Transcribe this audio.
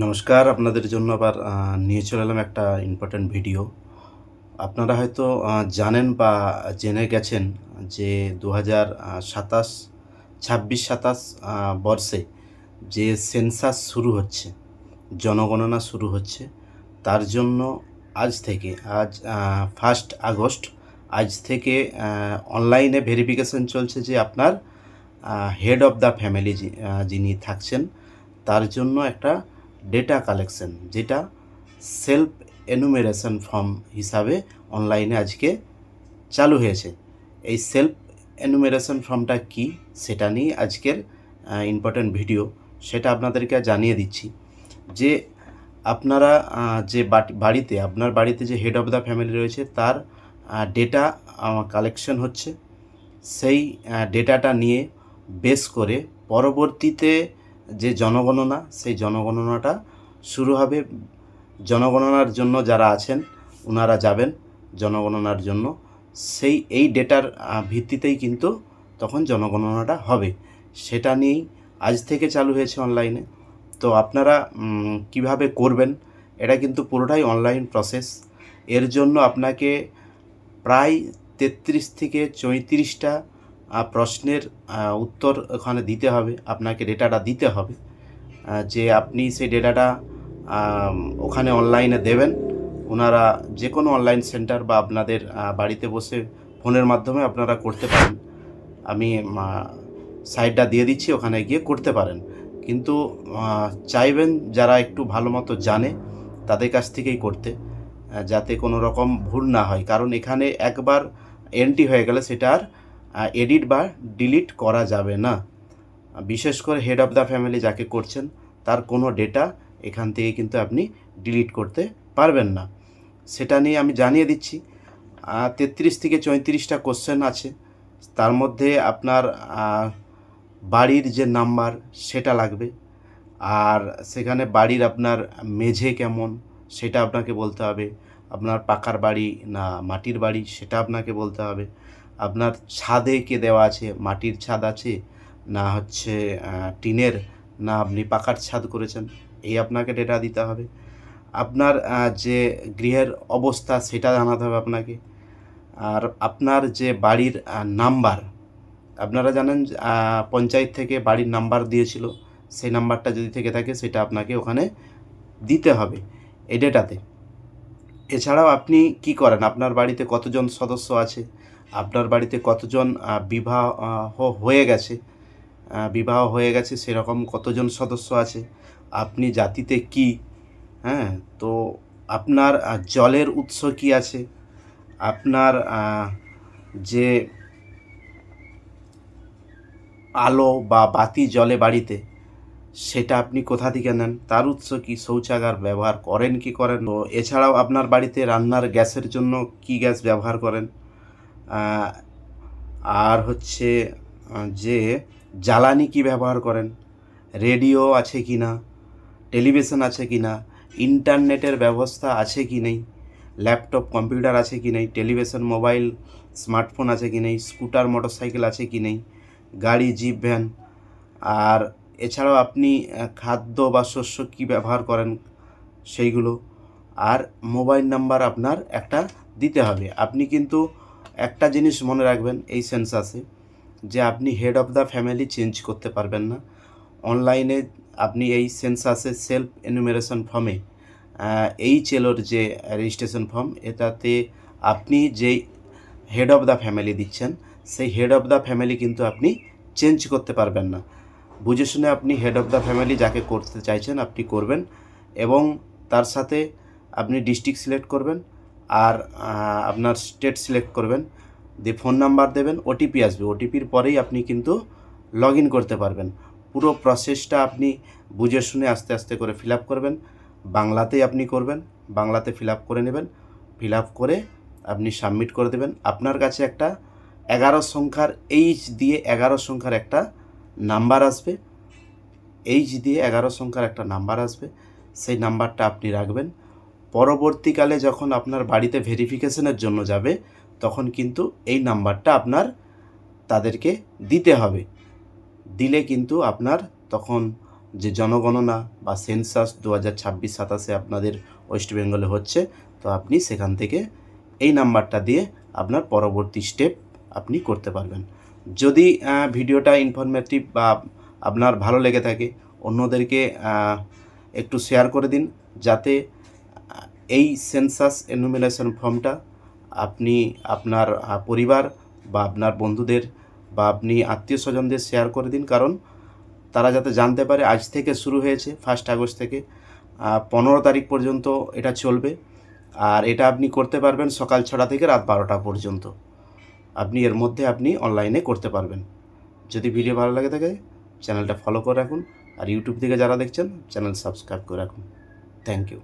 নমস্কার, আপনাদের জন্য আবার নিয়ে চলে এলাম একটা ইম্পোর্টেন্ট ভিডিও। আপনারা হয়তো জানেন বা জেনে গেছেন যে ২০২৭, ২৬-২৭ বর্ষে যে সেন্সাস শুরু হচ্ছে, জনগণনা শুরু হচ্ছে, তার জন্য আজ থেকে আজ 1 আগস্ট আজ থেকে অনলাইনে ভেরিফিকেশন চলছে যে আপনার হেড অফ দ্য ফ্যামিলি যিনি থাকছেন তার জন্য একটা ডেটা কালেকশন, যেটা সেলফ এনুমেরেশন ফর্ম হিসাবে অনলাইনে আজকে চালু হয়েছে। এই সেলফ এনুমেরেশন ফর্মটা কি, সেটা নিয়ে আজকের ইম্পর্টেন্ট ভিডিও, সেটা আপনাদেরকে জানিয়ে দিচ্ছি। যে আপনারা যে বাড়িতে আপনার বাড়িতে যে হেড অফ দ্য ফ্যামিলি রয়েছে তার ডেটা কালেকশন হচ্ছে। সেই ডেটাটা নিয়ে বেস করে পরবর্তীতে যে জনগণনা, সেই জনগণনাটা শুরু হবে। জনগণনার জন্য যারা আছেন ওনারা যাবেন জনগণনার জন্য। এই ডেটার ভিত্তিতেই কিন্তু তখন জনগণনাটা হবে। সেটা নিয়েই আজ থেকে চালু হয়েছে অনলাইনে। তো আপনারা কিভাবে করবেন, এটা কিন্তু পুরোটাই অনলাইন প্রসেস। এর জন্য আপনাকে প্রায় ৩৩ থেকে ৩৪টা প্রশ্নের উত্তর ওখানে দিতে হবে। আপনাকে ডেটাটা দিতে হবে, যে আপনি সেই ডেটাটা ওখানে অনলাইনে দেবেন। ওনারা যে কোনো অনলাইন সেন্টার বা আপনাদের বাড়িতে বসে ফোনের মাধ্যমে আপনারা করতে পারেন। আমি সাইটটা দিয়ে দিচ্ছি, ওখানে গিয়ে করতে পারেন। কিন্তু চাইবেন যারা একটু ভালো মতো জানে তাদের কাছ থেকেই করতে, যাতে কোনো রকম ভুল না হয়। কারণ এখানে একবার এন্ট্রি হয়ে গেলে সেটা আর এডিট বা ডিলিট করা যাবে না। বিশেষ করে হেড অফ দ্য ফ্যামিলি যাকে করছেন তার কোনো ডেটা এখান থেকে কিন্তু আপনি ডিলিট করতে পারবেন না। সেটা নিয়ে আমি জানিয়ে দিচ্ছি। ৩৩ থেকে ৩৪টা কোশ্চেন আছে। তার মধ্যে আপনার বাড়ির যে নাম্বার সেটা লাগবে। আর সেখানে বাড়ির আপনার মেঝে কেমন সেটা আপনাকে বলতে হবে। আপনার পাকার বাড়ি না মাটির বাড়ি সেটা আপনাকে বলতে হবে। আপনার ছাদে কে দেওয়া আছে, মাটির ছাদ আছে না হচ্ছে টিনের, না আপনি পাকার ছাদ করেছেন, এই আপনাকে ডেটা দিতে হবে। আপনার যে গৃহের অবস্থা সেটা জানাতে হবে আপনাকে। আর আপনার যে বাড়ির নাম্বার, আপনারা জানেন পঞ্চায়েত থেকে বাড়ির নাম্বার দিয়েছিল, সেই নাম্বারটা যদি থেকে থাকে সেটা আপনাকে ওখানে দিতে হবে এই ডেটাতে। এছাড়াও আপনি কি করেন, আপনার বাড়িতে কতজন সদস্য আছে, আপনার বাড়িতে কতজন বিবাহ হয়ে গেছে সেরকম কতজন সদস্য আছে, আপনি জাতিতে কি, হ্যাঁ, তো আপনার জলের উৎস কি আছে, আপনার যে আলো বা বাতি জ্বলে বাড়িতে সেটা আপনি কোথা থেকে নেন, তার উৎস কি, শৌচাগার ব্যবহার করেন কি করেন। তো এছাড়াও আপনার বাড়িতে রান্নার গ্যাসের জন্য কি গ্যাস ব্যবহার করেন, আর হচ্ছে যে জ্বালানি কি ব্যবহার করেন, রেডিও আছে কি না, টেলিভিশন আছে কি না, ইন্টারনেটের ব্যবস্থা আছে কি নেই, ল্যাপটপ কম্পিউটার আছে কি নেই, টেলিভিশন মোবাইল স্মার্টফোন আছে কি নেই, স্কুটার মোটরসাইকেল আছে কি নেই, গাড়ি জিপ ভ্যান। আর এছাড়াও আপনি খাদ্য বা শস্য কি ব্যবহার করেন সেইগুলো। আর মোবাইল নাম্বার আপনার একটা দিতে হবে। আপনি কিন্তু একটা জিনিস মনে রাখবেন এই সেন্সাসে, যে আপনি head of the family change করতে পারবেন না অনলাইনে। আপনি এই সেন্সাসে সেলফ এনুমেরেশন ফর্মে এইচএলওর যে রেজিস্ট্রেশন ফর্ম, এটাতে আপনি যেই হেড অফ দ্য ফ্যামিলি দিচ্ছেন সেই হেড অফ দ্য ফ্যামিলি কিন্তু আপনি চেঞ্জ করতে পারবেন না। বুঝে শুনে আপনি হেড অফ দ্য ফ্যামিলি যাকে করতে চাইছেন আপনি করবেন, এবং তার সাথে আপনি ডিস্ট্রিক্ট সিলেক্ট করবেন, আর আপনার স্টেট সিলেক্ট করবেন, দিয়ে ফোন নাম্বার দেবেন, ওটিপি আসবে, ওটিপির পরেই আপনি কিন্তু লগ ইন করতে পারবেন। পুরো প্রসেসটা আপনি বুঝে শুনে আস্তে আস্তে করে ফিল আপ করবেন। বাংলাতেই আপনি করবেন, বাংলাতে ফিল আপ করে নেবেন, ফিল আপ করে আপনি সাবমিট করে দেবেন। আপনার কাছে একটা 11 সংখ্যার দিয়ে 11 সংখ্যার একটা নাম্বার আসবে, দিয়ে 11 সংখ্যার একটা নাম্বার আসবে, সেই নাম্বারটা আপনি রাখবেন। পরবর্তীকালে যখন আপনার বাড়িতে ভেরিফিকেশনের জন্য যাবে তখন কিন্তু এই নাম্বারটা আপনার তাদেরকে দিতে হবে। দিলে কিন্তু আপনার তখন যে জনগণনা বা সেন্সাস 2026-27 আপনাদের ওয়েস্ট বেঙ্গলে হচ্ছে, তো আপনি সেখান থেকে এই নাম্বারটা দিয়ে আপনার পরবর্তী স্টেপ আপনি করতে পারবেন। যদি ভিডিওটা ইনফরমেটিভ বা আপনার ভালো লেগে থাকে, অন্যদেরকে একটু শেয়ার করে দিন, যাতে এই সেন্সাস এনুমিনেশন ফর্মটা আপনি আপনার পরিবার বা আপনার বন্ধুদের বা আপনি আত্মীয় স্বজনদের শেয়ার করে দিন, কারণ তারা যাতে জানতে পারে। আজ থেকে শুরু হয়েছে 1 আগস্ট থেকে 15 তারিখ পর্যন্ত এটা চলবে। আর এটা আপনি করতে পারবেন সকাল 6টা থেকে রাত 12টা পর্যন্ত। আপনি এর মধ্যে আপনি অনলাইনে করতে পারবেন। যদি ভিডিও ভালো লাগে থাকে চ্যানেলটা ফলো করে রাখুন, আর ইউটিউব থেকে যারা দেখছেন চ্যানেল সাবস্ক্রাইব করে রাখুন। Thank you.